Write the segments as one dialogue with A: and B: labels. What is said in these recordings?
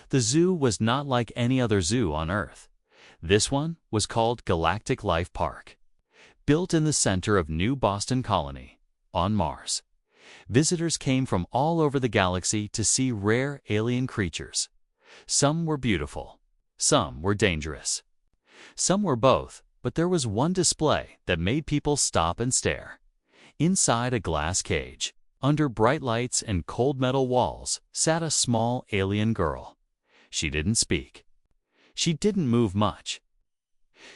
A: The zoo was not like any other zoo on Earth. This one was called Galactic Life Park, built in the center of New Boston Colony, on Mars. Visitors came from all over the galaxy to see rare alien creatures. Some were beautiful, some were dangerous. Some were both, but there was one display that made people stop and stare. Inside a glass cage, under bright lights and cold metal walls, sat a small alien girl. She didn't speak. She didn't move much.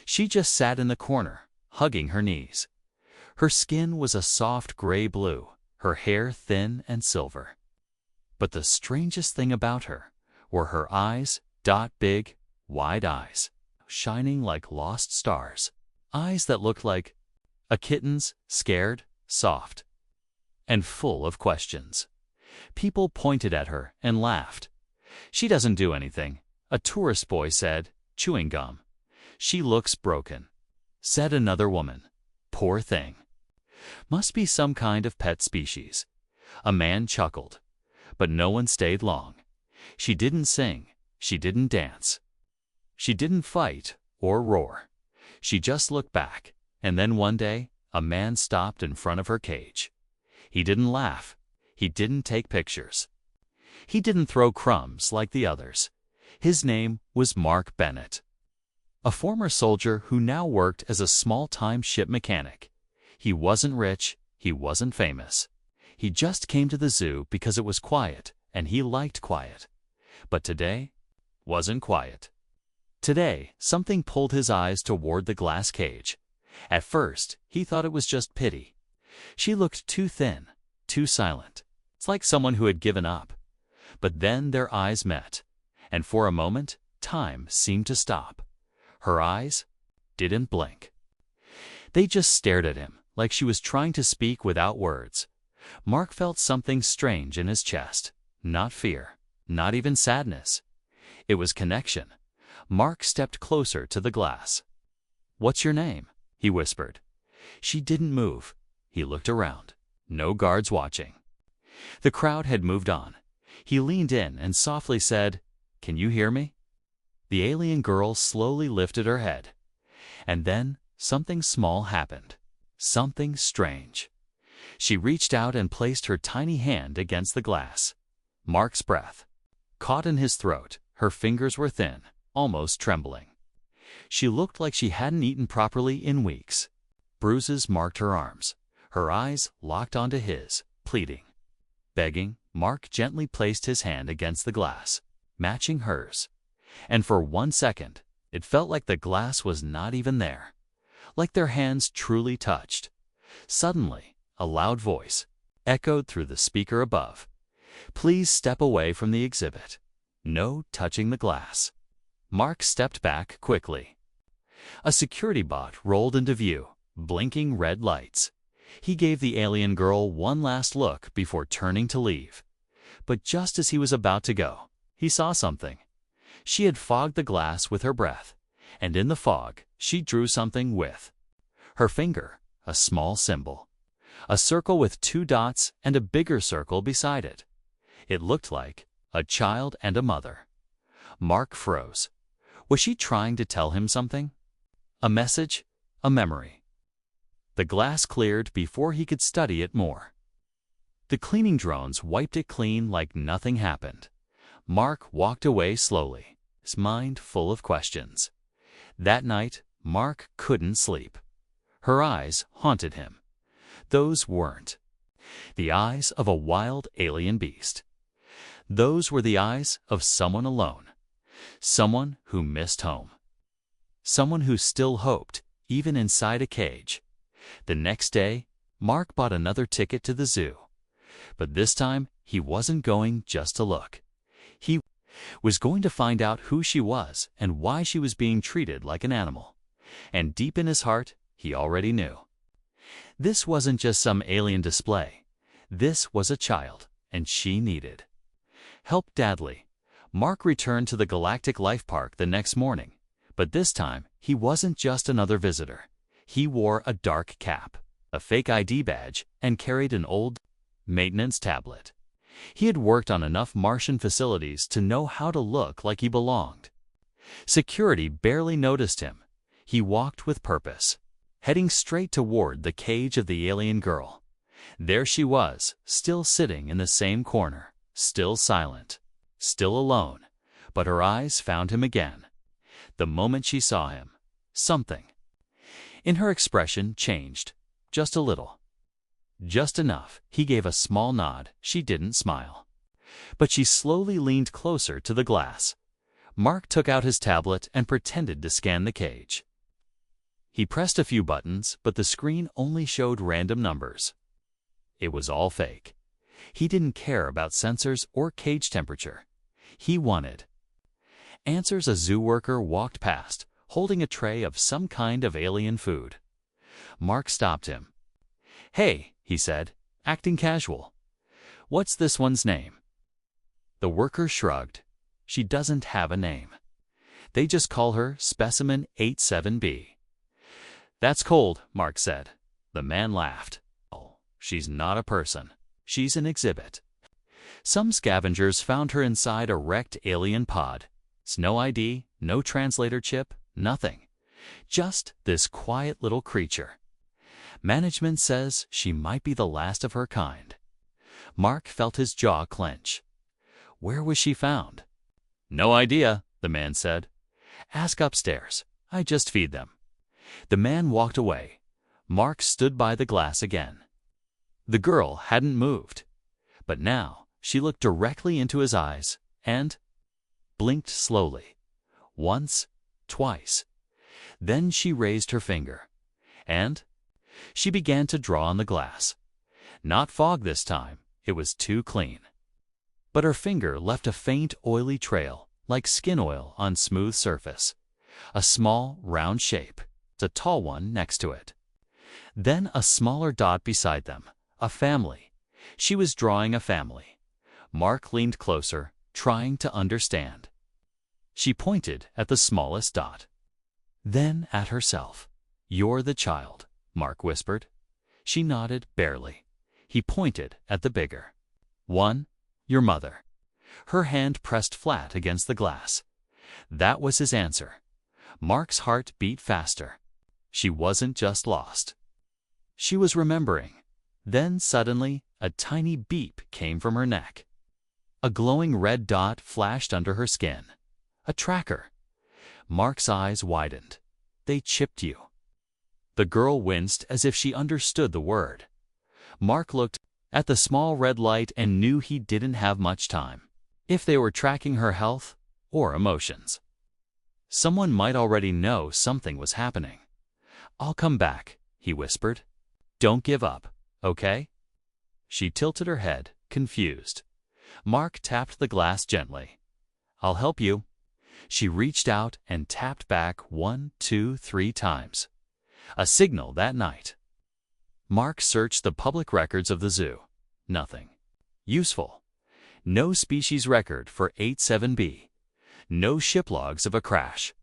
A: She just sat in the corner, hugging her knees. Her skin was a soft gray blue, her hair thin and silver. But the strangest thing about her were her eyes, big, wide eyes, shining like lost stars. Eyes that looked like a kitten's, scared, soft, and full of questions. People pointed at her and laughed. "She doesn't do anything," a tourist boy said, chewing gum. "She looks broken," said another woman. "Poor thing. Must be some kind of pet species." A man chuckled, but no one stayed long. She didn't sing, she didn't dance. She didn't fight or roar. She just looked back, and then one day, a man stopped in front of her cage. He didn't laugh. He didn't take pictures. He didn't throw crumbs like the others. His name was Mark Bennett, a former soldier who now worked as a small-time ship mechanic. He wasn't rich, he wasn't famous. He just came to the zoo because it was quiet, and he liked quiet. But today wasn't quiet. Today, something pulled his eyes toward the glass cage. At first, he thought it was just pity. She looked too thin, too silent. It's like someone who had given up. But then their eyes met, and for a moment, time seemed to stop. Her eyes didn't blink. They just stared at him, like she was trying to speak without words. Mark felt something strange in his chest. Not fear, not even sadness. It was connection. Mark stepped closer to the glass. "What's your name?" he whispered. She didn't move. He looked around. No guards watching. The crowd had moved on. He leaned in and softly said, "Can you hear me?" The alien girl slowly lifted her head. And then something small happened. Something strange. She reached out and placed her tiny hand against the glass. Mark's breath caught in his throat. Her fingers were thin, almost trembling. She looked like she hadn't eaten properly in weeks. Bruises marked her arms. Her eyes locked onto his, pleading. Begging, Mark gently placed his hand against the glass, matching hers. And for 1 second, it felt like the glass was not even there. Like their hands truly touched. Suddenly, a loud voice echoed through the speaker above. "Please step away from the exhibit. No touching the glass." Mark stepped back quickly. A security bot rolled into view, blinking red lights. He gave the alien girl one last look before turning to leave. But just as he was about to go, he saw something. She had fogged the glass with her breath, and in the fog, she drew something with her finger, a small symbol. A circle with 2 dots and a bigger circle beside it. It looked like a child and a mother. Mark froze. Was she trying to tell him something? A message? A memory? The glass cleared before he could study it more. The cleaning drones wiped it clean like nothing happened. Mark walked away slowly, his mind full of questions. That night, Mark couldn't sleep. Her eyes haunted him. Those weren't the eyes of a wild alien beast. Those were the eyes of someone alone. Someone who missed home. Someone who still hoped, even inside a cage. The next day, Mark bought another ticket to the zoo. But this time, he wasn't going just to look. He was going to find out who she was and why she was being treated like an animal. And deep in his heart, he already knew. This wasn't just some alien display. This was a child, and she needed help badly. Mark returned to the Galactic Life Park the next morning, but this time he wasn't just another visitor. He wore a dark cap, a fake ID badge, and carried an old maintenance tablet. He had worked on enough Martian facilities to know how to look like he belonged. Security barely noticed him. He walked with purpose, heading straight toward the cage of the alien girl. There she was, still sitting in the same corner, still silent, still alone, but her eyes found him again. The moment she saw him, something in her expression changed, just a little. Just enough. He gave a small nod. She didn't smile. But she slowly leaned closer to the glass. Mark took out his tablet and pretended to scan the cage. He pressed a few buttons, but the screen only showed random numbers. It was all fake. He didn't care about sensors or cage temperature. He wanted answers. A zoo worker walked past, holding a tray of some kind of alien food. Mark stopped him. "Hey," he said, acting casual. "What's this one's name?" The worker shrugged. "She doesn't have a name. They just call her Specimen 87B. "That's cold," Mark said. The man laughed. "Oh, she's not a person. She's an exhibit. Some scavengers found her inside a wrecked alien pod. It's no ID, no translator chip, nothing. Just this quiet little creature. Management says she might be the last of her kind." Mark felt his jaw clench. "Where was she found?" "No idea," the man said. "Ask upstairs. I just feed them." The man walked away. Mark stood by the glass again. The girl hadn't moved. But now she looked directly into his eyes and blinked slowly. Once, twice. Then she raised her finger. And she began to draw on the glass. Not fog this time. It was too clean. But her finger left a faint oily trail, like skin oil on smooth surface. A small, round shape. A tall one next to it. Then a smaller dot beside them. A family. She was drawing a family. Mark leaned closer, trying to understand. She pointed at the smallest dot. Then at herself. "You're the child," Mark whispered. She nodded barely. He pointed at the bigger one. "Your mother." Her hand pressed flat against the glass. That was his answer. Mark's heart beat faster. She wasn't just lost. She was remembering. Then suddenly, a tiny beep came from her neck. A glowing red dot flashed under her skin. A tracker. Mark's eyes widened. "They chipped you." The girl winced as if she understood the word. Mark looked at the small red light and knew he didn't have much time. If they were tracking her health or emotions, someone might already know something was happening. "I'll come back," he whispered. "Don't give up, okay?" She tilted her head, confused. Mark tapped the glass gently. "I'll help you." She reached out and tapped back 1, 2, 3 times. A signal that night. Mark searched the public records of the zoo. Nothing useful. No species record for 87B. No ship logs of a crash.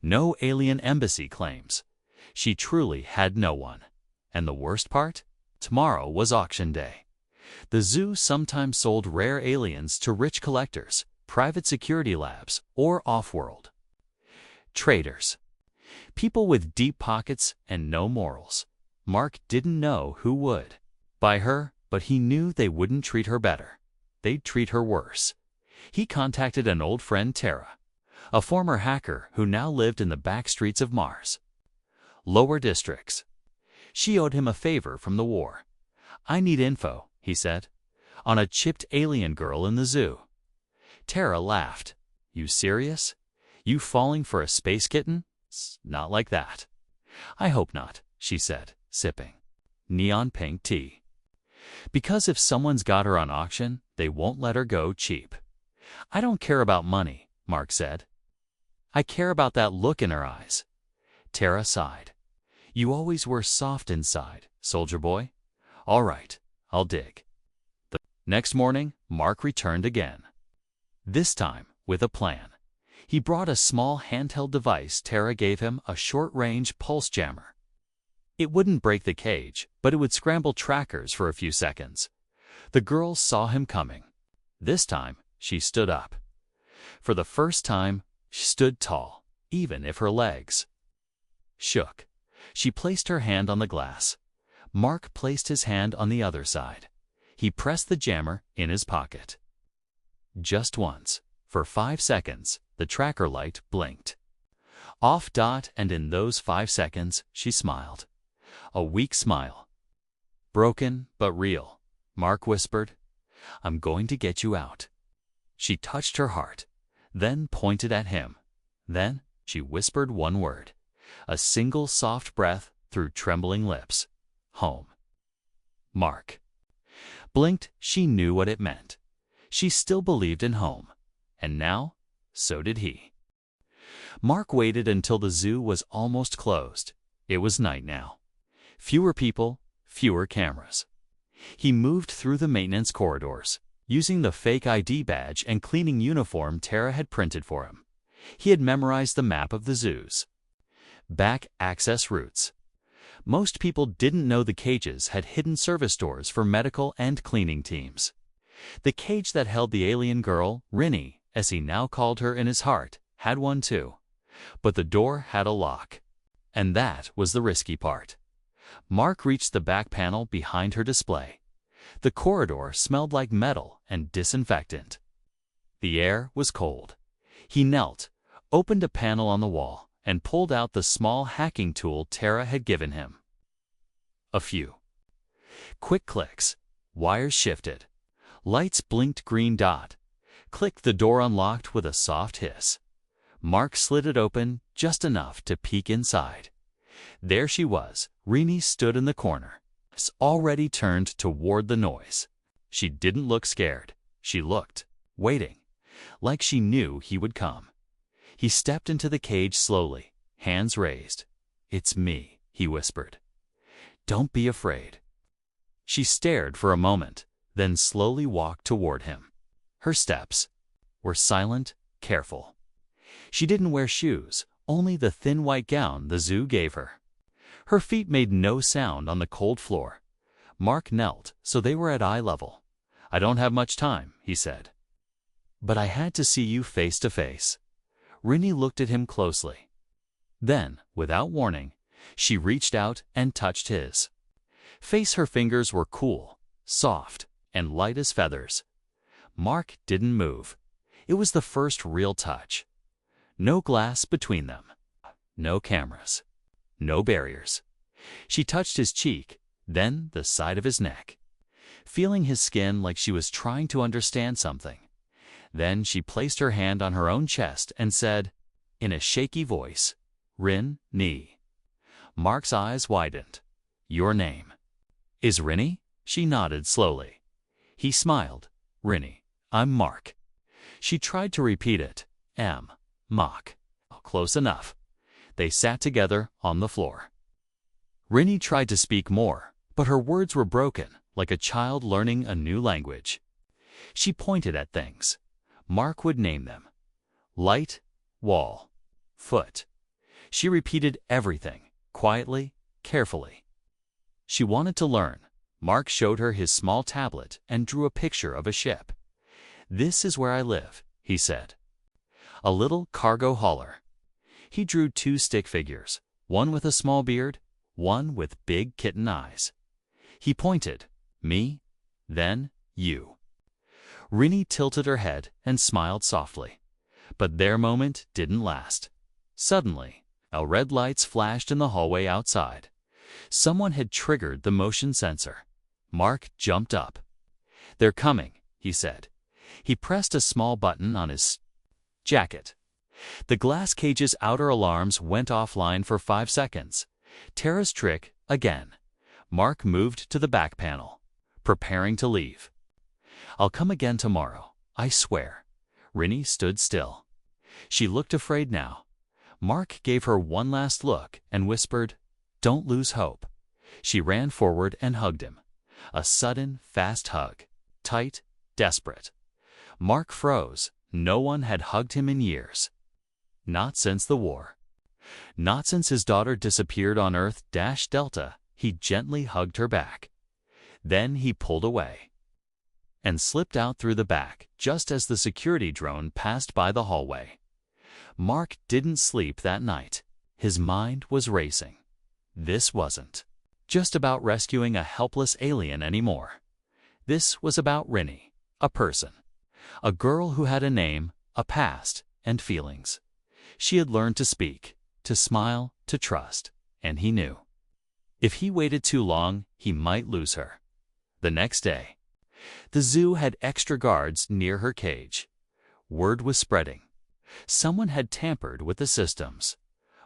A: No alien embassy claims. She truly had no one. And the worst part? Tomorrow was auction day. The zoo sometimes sold rare aliens to rich collectors, private security labs, or off-world traders. People with deep pockets and no morals. Mark didn't know who would buy her, but he knew they wouldn't treat her better. They'd treat her worse. He contacted an old friend, Tara, a former hacker who now lived in the back streets of Mars. Lower districts. She owed him a favor from the war. "I need info," he said, "on a chipped alien girl in the zoo." Tara laughed. "You serious? You falling for a space kitten? Not like that." "I hope not," she said, sipping neon pink tea. "Because if someone's got her on auction, they won't let her go cheap." "I don't care about money," Mark said. "I care about that look in her eyes." Tara sighed. "You always were soft inside, soldier boy. All right, I'll dig." The next morning, Mark returned again. This time with a plan. He brought a small handheld device Tara gave him, a short-range pulse jammer. It wouldn't break the cage, but it would scramble trackers for a few seconds. The girls saw him coming. This time, she stood up. For the first time, she stood tall, even if her legs shook. She placed her hand on the glass. Mark placed his hand on the other side. He pressed the jammer in his pocket. Just once, for 5 seconds, the tracker light blinked. Off dot, and in those 5 seconds, she smiled. A weak smile. Broken, but real. Mark whispered, "I'm going to get you out." She touched her heart, then pointed at him. Then she whispered one word, a single soft breath through trembling lips. Home. Mark blinked. She knew what it meant. She still believed in home. And now, so did he. Mark waited until the zoo was almost closed. It was night now. Fewer people, fewer cameras. He moved through the maintenance corridors, using the fake ID badge and cleaning uniform Tara had printed for him. He had memorized the map of the zoo's back access routes. Most people didn't know the cages had hidden service doors for medical and cleaning teams. The cage that held the alien girl, Rinny, as he now called her in his heart, had one too. But the door had a lock. And that was the risky part. Mark reached the back panel behind her display. The corridor smelled like metal and disinfectant. The air was cold. He knelt, opened a panel on the wall, and pulled out the small hacking tool Tara had given him. A few quick clicks. Wires shifted. Lights blinked green dot. Click, the door unlocked with a soft hiss. Mark slid it open just enough to peek inside. There she was. Rini stood in the corner, already turned toward the noise. She didn't look scared. She looked, waiting, like she knew he would come. He stepped into the cage slowly, hands raised. "It's me," he whispered. "Don't be afraid." She stared for a moment, then slowly walked toward him. Her steps were silent, careful. She didn't wear shoes, only the thin white gown the zoo gave her. Her feet made no sound on the cold floor. Mark knelt so they were at eye level. "I don't have much time," he said. "But I had to see you face to face." Rinny looked at him closely. Then, without warning, she reached out and touched his face. Her fingers were cool, soft, and light as feathers. Mark didn't move. It was the first real touch. No glass between them. No cameras. No barriers. She touched his cheek, then the side of his neck, feeling his skin like she was trying to understand something. Then she placed her hand on her own chest and said, in a shaky voice, "Rin-Ni." Mark's eyes widened. "Your name is Rinny?" She nodded slowly. He smiled. "Rinny, I'm Mark." She tried to repeat it. Mock. Close enough. They sat together on the floor. Rinny tried to speak more, but her words were broken, like a child learning a new language. She pointed at things. Mark would name them. Light, wall, foot. She repeated everything, quietly, carefully. She wanted to learn. Mark showed her his small tablet and drew a picture of a ship. "This is where I live," he said. A little cargo hauler. He drew 2 stick figures, one with a small beard, one with big kitten eyes. He pointed, "Me, then you." Rinny tilted her head and smiled softly. But their moment didn't last. Suddenly, red lights flashed in the hallway outside. Someone had triggered the motion sensor. Mark jumped up. "They're coming," he said. He pressed a small button on his jacket. The glass cage's outer alarms went offline for 5 seconds. Tara's trick again. Mark moved to the back panel, preparing to leave. "I'll come again tomorrow, I swear." Rinny stood still. She looked afraid now. Mark gave her one last look and whispered, "Don't lose hope." She ran forward and hugged him. A sudden, fast hug. Tight, desperate. Mark froze. No one had hugged him in years. Not since the war. Not since his daughter disappeared on Earth-Delta. He gently hugged her back. Then he pulled away. and slipped out through the back just as the security drone passed by the hallway. Mark didn't sleep that night. His mind was racing. This wasn't just about rescuing a helpless alien anymore. This was about Rinny, a person, a girl who had a name, a past, and feelings. She had learned to speak, to smile, to trust, and he knew. If he waited too long, he might lose her. The next day, the zoo had extra guards near her cage. Word was spreading. Someone had tampered with the systems.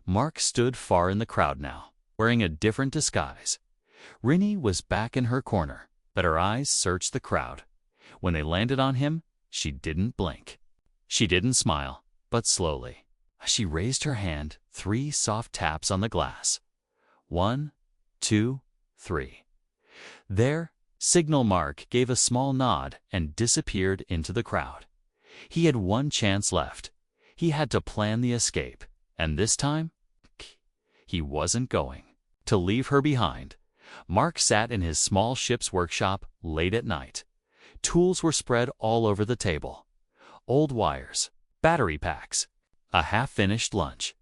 A: Mark stood far in the crowd now, wearing a different disguise. Rinny was back in her corner, but her eyes searched the crowd. When they landed on him, she didn't blink. She didn't smile, but slowly. She raised her hand, 3 soft taps on the glass. 1, 2, 3. There, Signal Mark gave a small nod and disappeared into the crowd. He had one chance left. He had to plan the escape, and this time, he wasn't going to leave her behind. Mark sat in his small ship's workshop late at night. Tools were spread all over the table. Old wires, battery packs, a half-finished lunch.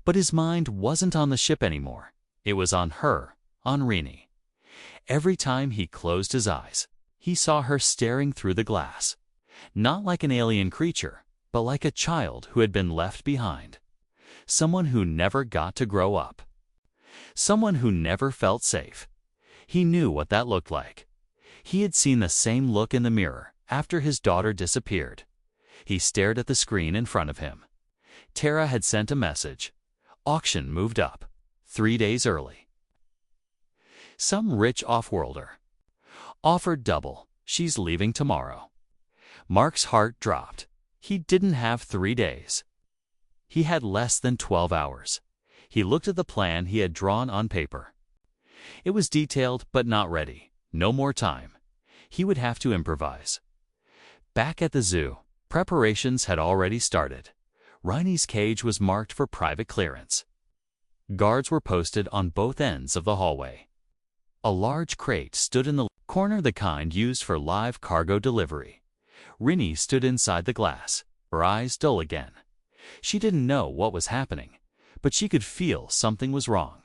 A: But his mind wasn't on the ship anymore. It was on her, on Rinny. Every time he closed his eyes, he saw her staring through the glass. Not like an alien creature, but like a child who had been left behind. Someone who never got to grow up. Someone who never felt safe. He knew what that looked like. He had seen the same look in the mirror after his daughter disappeared. He stared at the screen in front of him. Tara had sent a message. Auction moved up. 3 days early. Some rich off-worlder offered double. She's leaving tomorrow. Mark's heart dropped. He didn't have 3 days. He had less than 12 hours. He looked at the plan he had drawn on paper. It was detailed but not ready. No more time. He would have to improvise. Back at the zoo, preparations had already started. Rinny's cage was marked for private clearance. Guards were posted on both ends of the hallway. A large crate stood in the corner, the kind used for live cargo delivery. Rinny stood inside the glass, her eyes dull again. She didn't know what was happening, but she could feel something was wrong.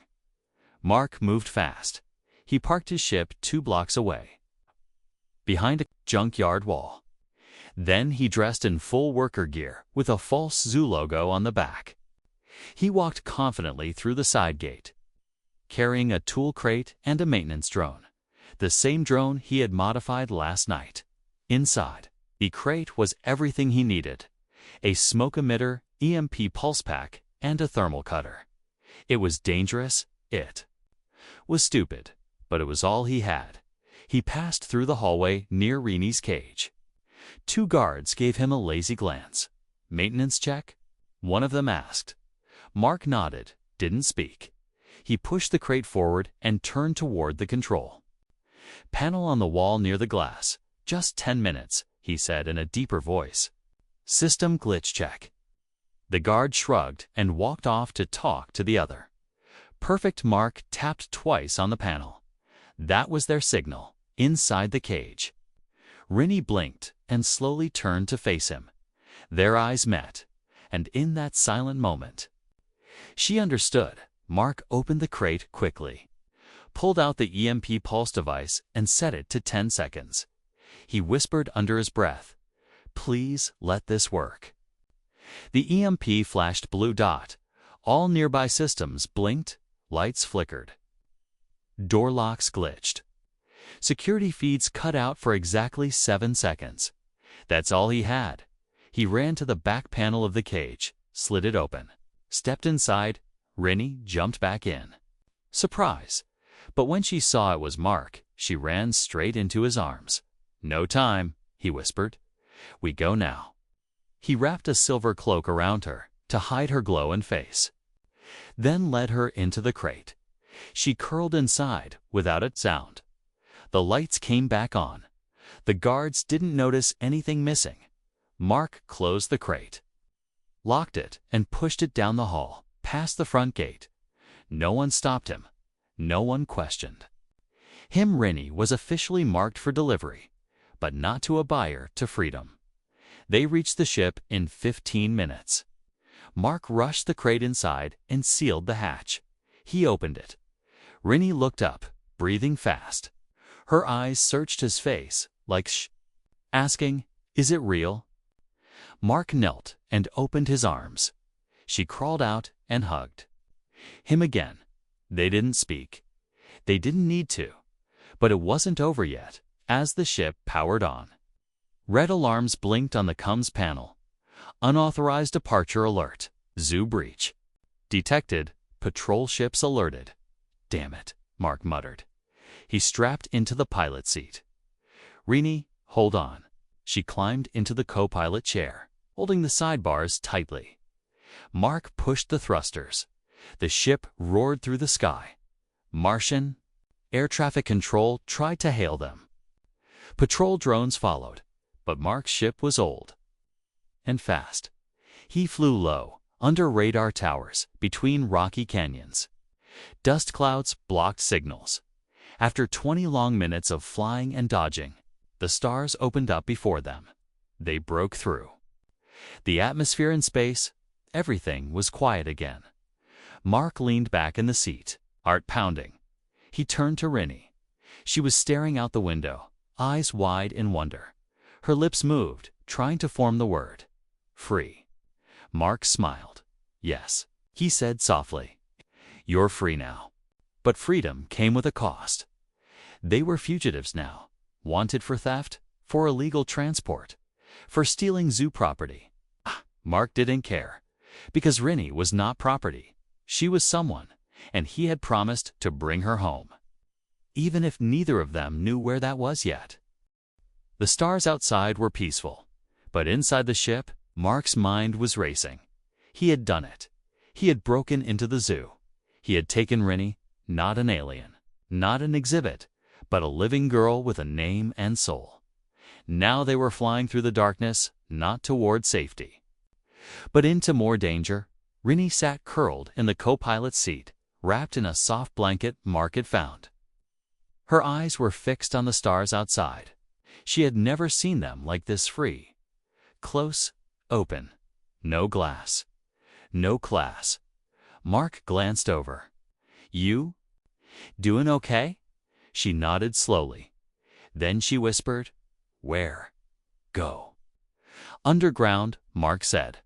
A: Mark moved fast. He parked his ship 2 blocks away, behind a junkyard wall. Then he dressed in full worker gear with a false zoo logo on the back. He walked confidently through the side gate, carrying a tool crate and a maintenance drone, the same drone he had modified last night. Inside, the crate was everything he needed: a smoke emitter, EMP pulse pack, and a thermal cutter. It was dangerous. It was stupid, but it was all he had. He passed through the hallway near Rinny's cage. 2 guards gave him a lazy glance. Maintenance check? One of them asked. Mark nodded, didn't speak. He pushed the crate forward and turned toward the control panel on the wall near the glass. Just 10 minutes, he said in a deeper voice. System glitch check. The guard shrugged and walked off to talk to the other. Perfect. Mark tapped twice on the panel. That was their signal, inside the cage. Rinny blinked and slowly turned to face him. Their eyes met, and in that silent moment, she understood. Mark opened the crate quickly, pulled out the EMP pulse device and set it to 10 seconds. He whispered under his breath, "Please let this work." The EMP flashed blue dot. All nearby systems blinked, lights flickered. Door locks glitched. Security feeds cut out for exactly 7 seconds. That's all he had. He ran to the back panel of the cage, slid it open, stepped inside. Rinny jumped back in. Surprise. But when she saw it was Mark, she ran straight into his arms. "No time," he whispered. "We go now." He wrapped a silver cloak around her to hide her glowing face, then led her into the crate. She curled inside without a sound. The lights came back on. The guards didn't notice anything missing. Mark closed the crate, locked it, and pushed it down the hall, past the front gate. No one stopped him. No one questioned him. Rinny was officially marked for delivery. but not to a buyer to freedom. They reached the ship in 15 minutes. Mark rushed the crate inside and sealed the hatch. He opened it. Rinny looked up, breathing fast. Her eyes searched his face, like asking, "Is it real?" Mark knelt and opened his arms. She crawled out and hugged him again. They didn't speak. They didn't need to. But it wasn't over yet, as the ship powered on. Red alarms blinked on the comms panel. Unauthorized departure alert. Zoo breach. Detected. Patrol ships alerted. "Damn it," Mark muttered. He strapped into the pilot seat. "Rinny, hold on." She climbed into the co-pilot chair, holding the sidebars tightly. Mark pushed the thrusters. The ship roared through the sky. Martian air traffic control tried to hail them. Patrol drones followed, but Mark's ship was old and fast. He flew low, under radar towers, between rocky canyons. Dust clouds blocked signals. After 20 long minutes of flying and dodging, the stars opened up before them. They broke through. The atmosphere in space, everything was quiet again. Mark leaned back in the seat, heart pounding. He turned to Rinny. She was staring out the window, eyes wide in wonder. Her lips moved, trying to form the word. "Free." Mark smiled. "Yes," he said softly. "You're free now." But freedom came with a cost. They were fugitives now, wanted for theft, for illegal transport, for stealing zoo property. Mark didn't care, because Rinny was not property. She was someone, and he had promised to bring her home, even if neither of them knew where that was yet. The stars outside were peaceful, but inside the ship, Mark's mind was racing. He had done it. He had broken into the zoo. He had taken Rinny, not an alien, not an exhibit, but a living girl with a name and soul. Now they were flying through the darkness, not toward safety, but into more danger. Rinny sat curled in the co-pilot's seat, wrapped in a soft blanket Mark had found. Her eyes were fixed on the stars outside. She had never seen them like this, free. Close, open. No glass. No class. Mark glanced over. "You? Doing okay?" She nodded slowly. Then she whispered, "Where?" "Go." "Underground," Mark said.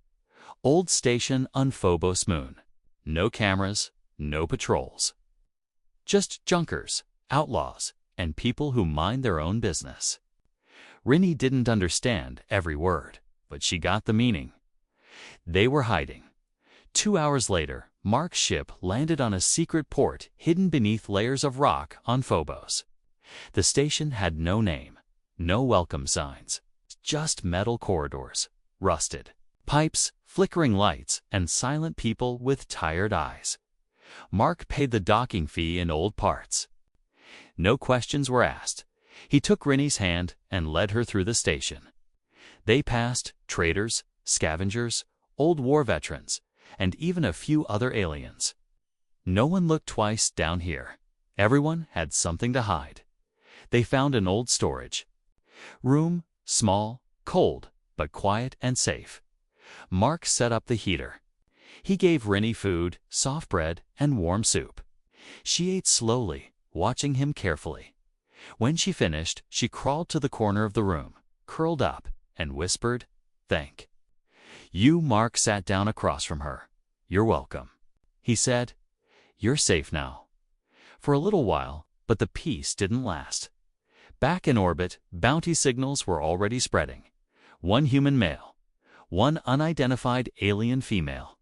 A: "Old station on Phobos Moon. No cameras, no patrols. Just junkers, outlaws, and people who mind their own business." Rinny didn't understand every word, but she got the meaning. They were hiding. 2 hours later, Mark's ship landed on a secret port hidden beneath layers of rock on Phobos. The station had no name, no welcome signs, just metal corridors, rusted pipes, flickering lights, and silent people with tired eyes. Mark paid the docking fee in old parts. No questions were asked. He took Rinny's hand and led her through the station. They passed traders, scavengers, old war veterans, and even a few other aliens. No one looked twice down here. Everyone had something to hide. They found an old storage room, small, cold, but quiet and safe. Mark set up the heater. He gave Rinny food, soft bread, and warm soup. She ate slowly, watching him carefully. When she finished, she crawled to the corner of the room, curled up, and whispered, "Thank you." Mark sat down across from her. "You're welcome," he said. "You're safe now." For a little while, but the peace didn't last. Back in orbit, bounty signals were already spreading. One human male, one unidentified alien female.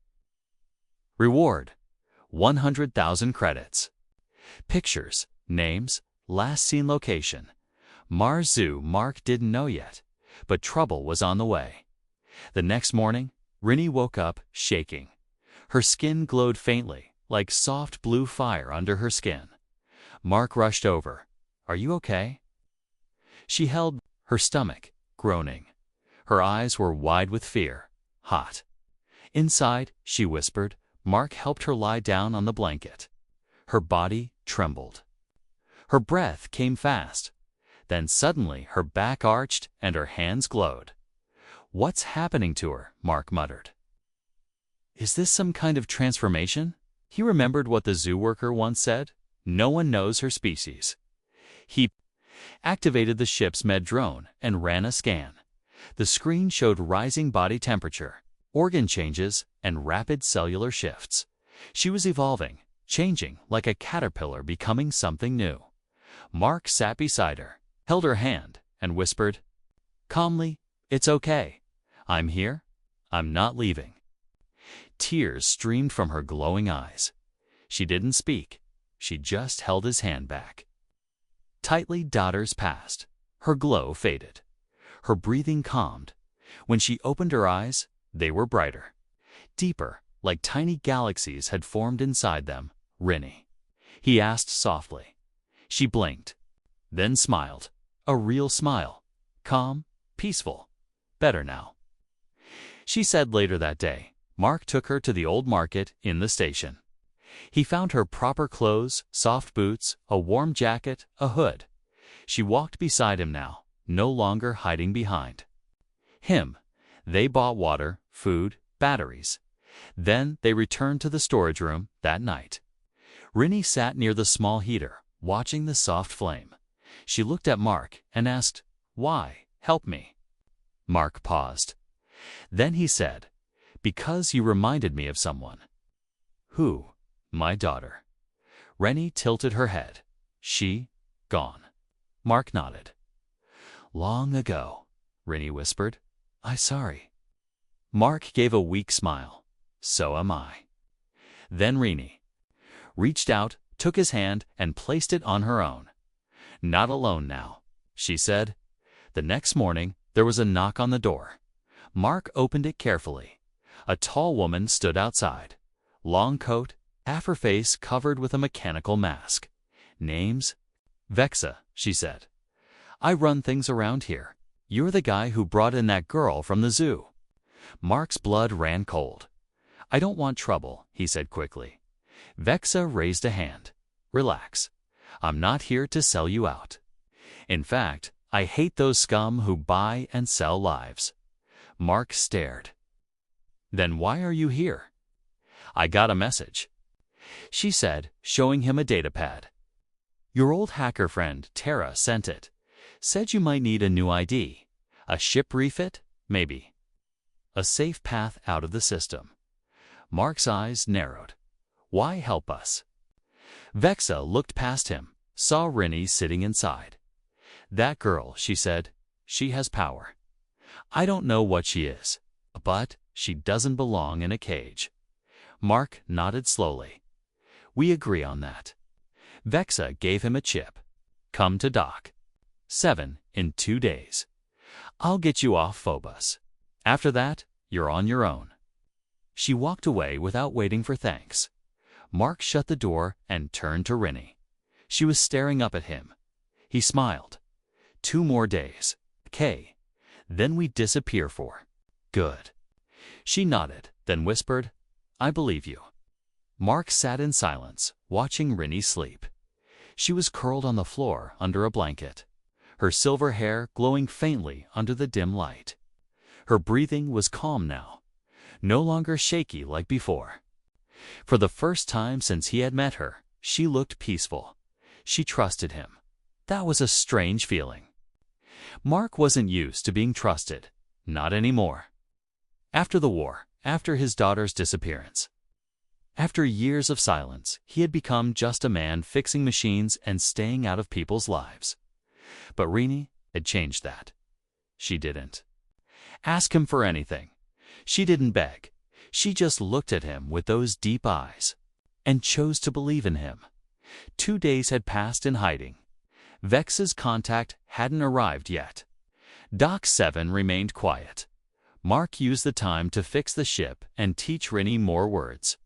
A: Reward: 100,000 credits. Pictures, names, last seen location. Mars Zoo. Mark didn't know yet, but trouble was on the way. The next morning, Rinny woke up shaking. Her skin glowed faintly, like soft blue fire under her skin. Mark rushed over. "Are you okay?" She held her stomach, groaning. Her eyes were wide with fear, hot. Inside, she whispered. Mark helped her lie down on the blanket. Her body trembled. Her breath came fast. Then suddenly her back arched and her hands glowed. "What's happening to her?" Mark muttered. "Is this some kind of transformation?" He remembered what the zoo worker once said, "No one knows her species." He activated the ship's med drone and ran a scan. The screen showed rising body temperature, organ changes, and rapid cellular shifts. She was evolving, changing like a caterpillar becoming something new. Mark sat beside her, held her hand, and whispered, calmly, "It's okay. I'm here. I'm not leaving." Tears streamed from her glowing eyes. She didn't speak. She just held his hand back. Tightly daughters passed. Her glow faded. Her breathing calmed. When she opened her eyes, they were brighter, deeper, like tiny galaxies had formed inside them. "Rinny?" he asked softly. She blinked, then smiled. A real smile. Calm, peaceful. "Better now," she said later that day. Mark took her to the old market in the station. He found her proper clothes, soft boots, a warm jacket, a hood. She walked beside him now, no longer hiding behind him. They bought water, food, batteries. Then they returned to the storage room that night. Rinny sat near the small heater, watching the soft flame. She looked at Mark and asked, "Why? Help me." Mark paused. Then he said, "Because you reminded me of someone." "Who?" "My daughter." Rinny tilted her head. "She? Gone." Mark nodded. "Long ago," Rinny whispered. "I'm sorry." Mark gave a weak smile. "So am I." Then Rinny reached out, took his hand, and placed it on her own. "Not alone now," she said. The next morning, there was a knock on the door. Mark opened it carefully. A tall woman stood outside. Long coat, half her face covered with a mechanical mask. "Name's Vexa," she said. "I run things around here. You're the guy who brought in that girl from the zoo." Mark's blood ran cold. "I don't want trouble," he said quickly. Vexa raised a hand. "Relax. I'm not here to sell you out. In fact, I hate those scum who buy and sell lives." Mark stared. "Then why are you here?" "I got a message," she said, showing him a datapad. "Your old hacker friend, Tara, sent it. Said you might need a new ID. A ship refit, maybe. A safe path out of the system." Mark's eyes narrowed. "Why help us?" Vexa looked past him, saw Rinny sitting inside. "That girl," she said, "she has power. I don't know what she is, but she doesn't belong in a cage." Mark nodded slowly. "We agree on that." Vexa gave him a chip. "Come to Dock 7 in 2 days. I'll get you off Phobos. After that, you're on your own." She walked away without waiting for thanks. Mark shut the door and turned to Rinny. She was staring up at him. He smiled. 2 more days. Okay. Then we disappear for good." She nodded, then whispered, "I believe you." Mark sat in silence, watching Rinny sleep. She was curled on the floor under a blanket, her silver hair glowing faintly under the dim light. Her breathing was calm now, no longer shaky like before. For the first time since he had met her, she looked peaceful. She trusted him. That was a strange feeling. Mark wasn't used to being trusted, not anymore. After the war, after his daughter's disappearance, after years of silence, he had become just a man fixing machines and staying out of people's lives. But Rinny had changed that. She didn't ask him for anything. She didn't beg. She just looked at him with those deep eyes and chose to believe in him. 2 days had passed in hiding. Vex's contact hadn't arrived yet. Dock 7 remained quiet. Mark used the time to fix the ship and teach Rinny more words.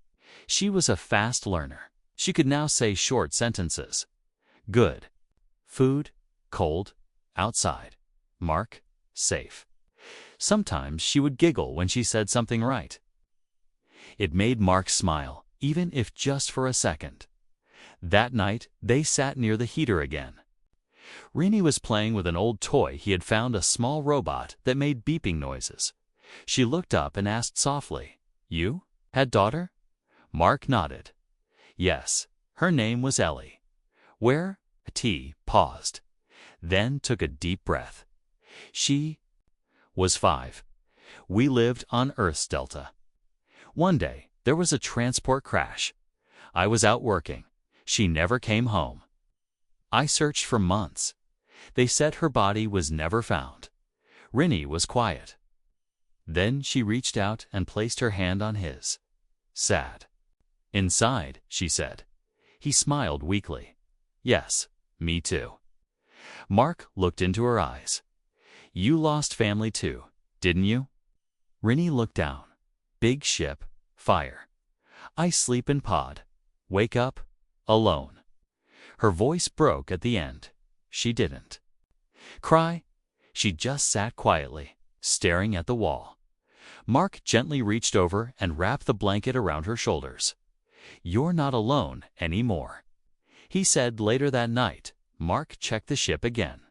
A: She was a fast learner. She could now say short sentences. Good. Food. Cold. Outside. Mark. Safe. Sometimes she would giggle when she said something right. It made Mark smile, even if just for a second. That night, they sat near the heater again. Rini was playing with an old toy. He had found a small robot that made beeping noises. She looked up and asked softly, "You had daughter?" Mark nodded. Yes, her name was Ellie. Where? T paused, then took a deep breath. She was 5. We lived on Earth's Delta. One day, there was a transport crash. I was out working. She never came home. I searched for months. They said her body was never found. Rini was quiet. Then she reached out and placed her hand on his. Sad. Inside, she said. He smiled weakly. Yes, me too. Mark looked into her eyes. You lost family too, didn't you? Rini looked down. Big ship, fire. I sleep in pod. Wake up, alone. Her voice broke at the end. She didn't cry. She just sat quietly, staring at the wall. Mark gently reached over and wrapped the blanket around her shoulders. You're not alone anymore. He said later that night. Mark checked the ship again.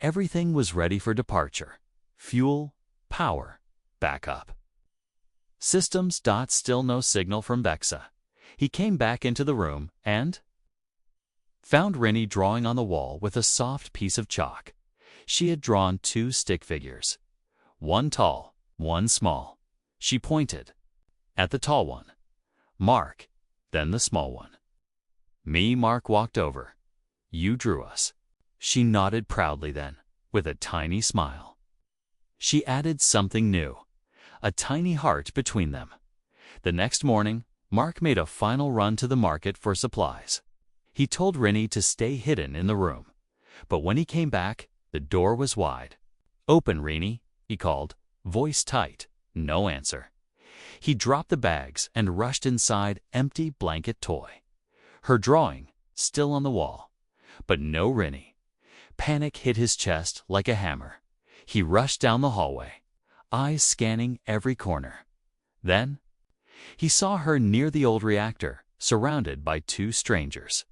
A: Everything was ready for departure. Fuel, power, backup. Systems. Still no signal from Vexa. He came back into the room and found Rini drawing on the wall with a soft piece of chalk. She had drawn 2 stick figures. One tall, one small. She pointed at the tall one. Mark, then the small one. Me. Mark walked over. You drew us. She nodded proudly then, with a tiny smile. She added something new, a tiny heart between them. The next morning, Mark made a final run to the market for supplies. He told Rini to stay hidden in the room. But when he came back, the door was wide. Open, Rini, he called, voice tight. No answer. He dropped the bags and rushed inside. Empty blanket toy. Her drawing, still on the wall. But no Rini. Panic hit his chest like a hammer. He rushed down the hallway, eyes scanning every corner. Then, he saw her near the old reactor, surrounded by 2 strangers.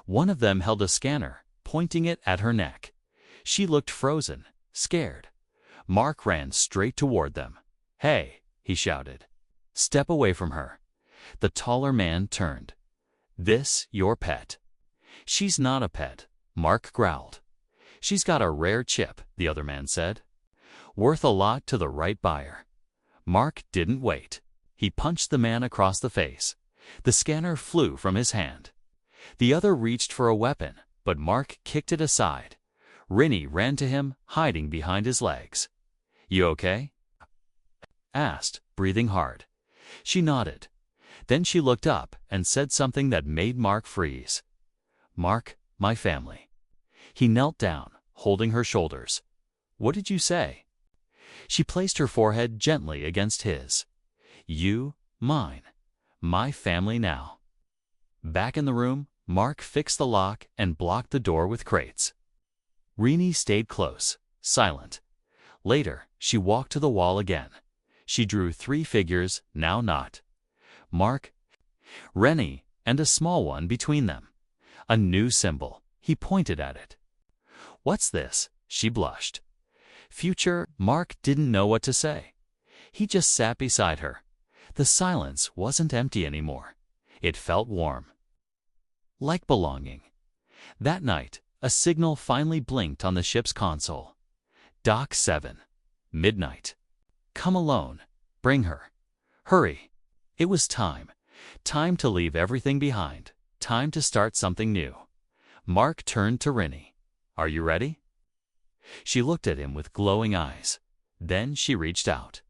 A: One of them held a scanner, pointing it at her neck. She looked frozen, scared. Mark ran straight toward them. Hey, he shouted. Step away from her. The taller man turned. This your pet? She's not a pet, Mark growled. She's got a rare chip, the other man said. Worth a lot to the right buyer. Mark didn't wait. He punched the man across the face. The scanner flew from his hand. The other reached for a weapon, but Mark kicked it aside. Rini ran to him, hiding behind his legs. You okay? Asked, breathing hard. She nodded. Then she looked up and said something that made Mark freeze. Mark, my family. He knelt down, holding her shoulders. What did you say? She placed her forehead gently against his. You, mine. My family now. Back in the room, Mark fixed the lock and blocked the door with crates. Rini stayed close, silent. Later, she walked to the wall again. She drew 3 figures, now not. Mark, Rini, and a small one between them. A new symbol. He pointed at it. What's this? She blushed. Future. Mark didn't know what to say. He just sat beside her. The silence wasn't empty anymore. It felt warm. Like belonging. That night, a signal finally blinked on the ship's console. Dock 7. Midnight. Come alone. Bring her. Hurry. It was time. Time to leave everything behind. Time to start something new. Mark turned to Rini. Are you ready? She looked at him with glowing eyes. Then she reached out.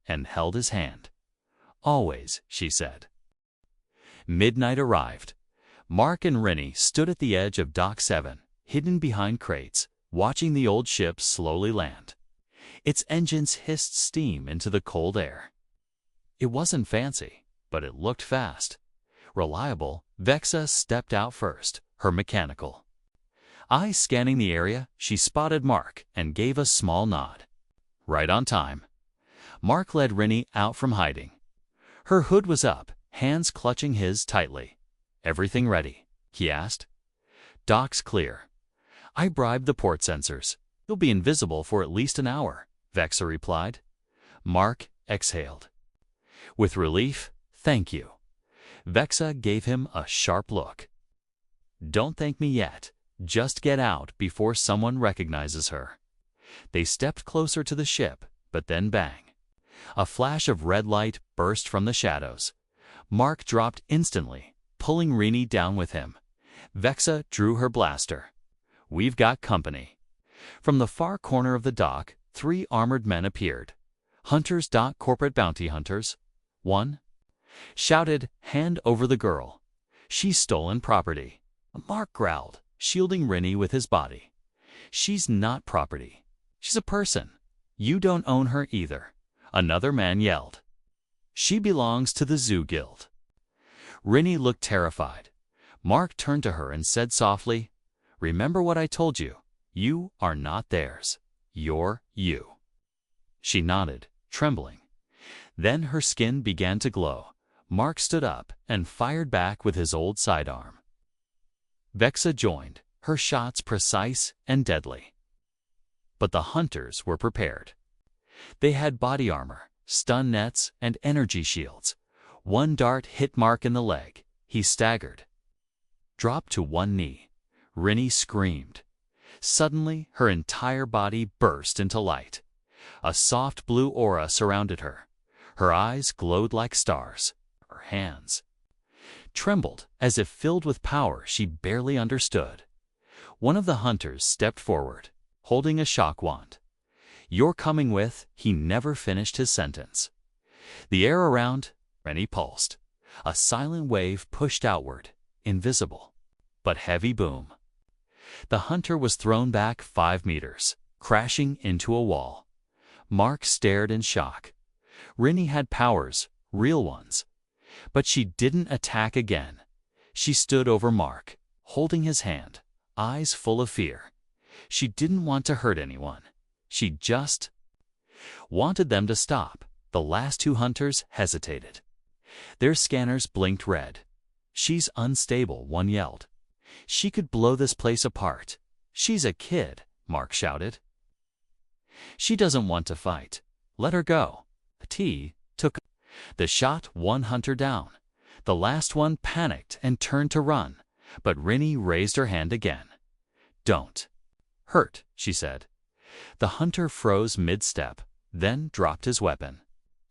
A: And held his hand. Always, she said. Midnight arrived. Mark and Rini stood at the edge of Dock 7, hidden behind crates, watching the old ship slowly land. Its engines hissed steam into the cold air. It wasn't fancy, but it looked fast. Reliable. Vexa stepped out first, her mechanical. Eyes scanning the area, she spotted Mark and gave a small nod. Right on time. Mark led Rini out from hiding. Her hood was up, hands clutching his tightly. Everything ready? He asked. Dock's clear. I bribed the port sensors. You'll be invisible for at least an hour, Vexa replied. Mark exhaled. With relief, thank you. Vexa gave him a sharp look. Don't thank me yet. Just get out before someone recognizes her. They stepped closer to the ship, but then bang. A flash of red light burst from the shadows. Mark dropped instantly, pulling Rini down with him. Vexa drew her blaster. We've got company. From the far corner of the dock, 3 armored men appeared. Hunters. Corporate bounty hunters. 1. Shouted, hand over the girl. She's stolen property. Mark growled, shielding Rini with his body. She's not property. She's a person. You don't own her either. Another man yelled. She belongs to the Zoo Guild. Rini looked terrified. Mark turned to her and said softly, remember what I told you. You are not theirs. You're you. She nodded, trembling. Then her skin began to glow. Mark stood up and fired back with his old sidearm. Vexa joined, her shots precise and deadly. But the hunters were prepared. They had body armor, stun nets, and energy shields. One dart hit Mark in the leg. He staggered. Dropped to one knee. Rini screamed. Suddenly, her entire body burst into light. A soft blue aura surrounded her. Her eyes glowed like stars. Her hands trembled as if filled with power she barely understood. One of the hunters stepped forward, holding a shock wand. You're coming with, he never finished his sentence. The air around Rini pulsed. A silent wave pushed outward, invisible, but heavy boom. The hunter was thrown back 5 meters, crashing into a wall. Mark stared in shock. Rini had powers, real ones. But she didn't attack again. She stood over Mark, holding his hand, eyes full of fear. She didn't want to hurt anyone. She just wanted them to stop. The last 2 hunters hesitated. Their scanners blinked red. She's unstable, one yelled. She could blow this place apart. She's a kid, Mark shouted. She doesn't want to fight. Let her go. T took the shot, one hunter down. The last one panicked and turned to run, but Rini raised her hand again. Don't hurt, she said. The hunter froze mid-step, then dropped his weapon,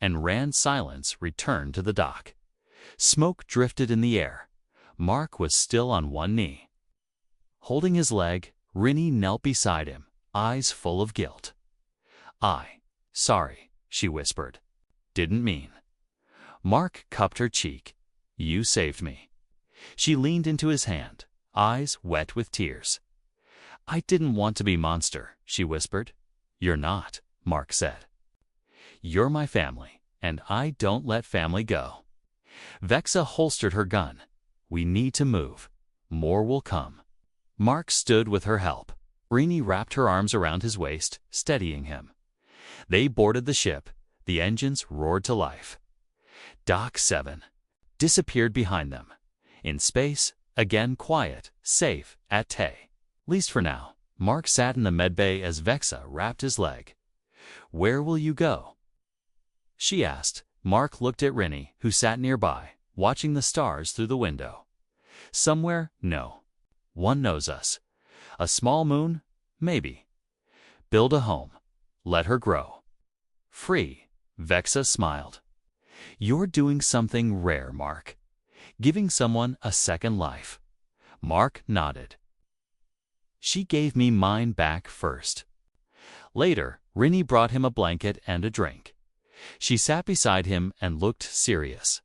A: and silence returned to the dock. Smoke drifted in the air. Mark was still on one knee. Holding his leg, Rini knelt beside him, eyes full of guilt. Sorry, she whispered. Didn't mean. Mark cupped her cheek. You saved me. She leaned into his hand, eyes wet with tears. I didn't want to be monster, she whispered. You're not, Mark said. You're my family, and I don't let family go. Vexa holstered her gun. We need to move. More will come. Mark stood with her help. Rini wrapped her arms around his waist, steadying him. They boarded the ship. The engines roared to life. Dock 7 disappeared behind them. In space, again quiet, safe, at Tay. Least for now. Mark sat in the medbay as Vexa wrapped his leg. Where will you go? She asked. Mark looked at Rini, who sat nearby, watching the stars through the window. Somewhere? No. One knows us. A small moon? Maybe. Build a home. Let her grow. Free. Vexa smiled. You're doing something rare, Mark. Giving someone a second life. Mark nodded. She gave me mine back first. Later, Rini brought him a blanket and a drink. She sat beside him and looked serious.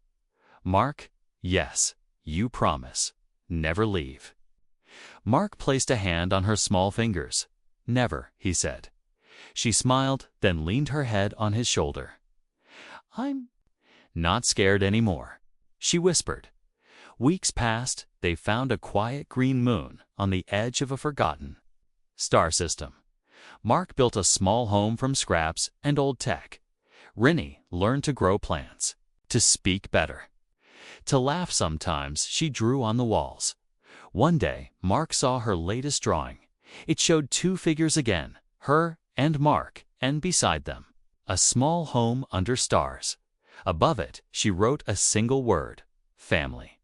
A: Mark, yes, you promise. Never leave. Mark placed a hand on her small fingers. Never, he said. She smiled, then leaned her head on his shoulder. I'm not scared anymore, she whispered. Weeks passed. They found a quiet green moon on the edge of a forgotten star system. Mark built a small home from scraps and old tech. Rini learned to grow plants, to speak better, to laugh sometimes. She drew on the walls. One day, Mark saw her latest drawing. It showed two figures again, her and Mark, and beside them, a small home under stars. Above it, she wrote a single word: family.